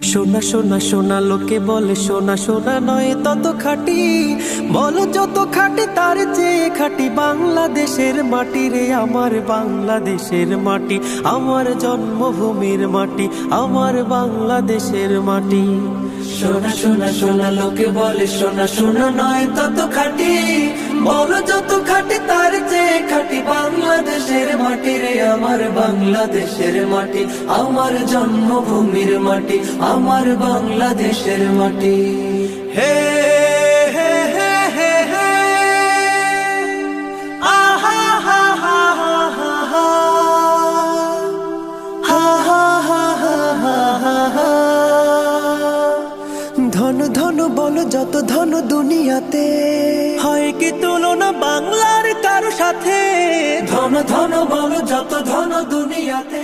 সোনা সোনা সোনা লোকে বলে সোনা সোনা নয় তত খাঁটি, বলো যত খাঁটি তার চেয়ে খাঁটি বাংলাদেশের মাটি রে, আমার বাংলাদেশের মাটি, আমার জন্মভূমির মাটি, আমার বাংলাদেশের মাটি। সোনা সোনা সোনা লোকে বলে সোনা সোনা নয় তত খাঁটি, বলো যত খাঁটি তার চেয়ে খাঁটি বাংলাদেশের মাটি রে, আমার বাংলাদেশের মাটি, আমার জন্মভূমির মাটি, আমার বাংলাদেশের মাটি। হে হে হে হে হে আহা হা হা হা হা হা হা হা হা হা হা হা। ধন ধন বলো যত ধন দুনিয়াতে, হয় কি তুলনা বাংলার কারো সাথে? ধন ধন বলো যত ধন দুনিয়াতে,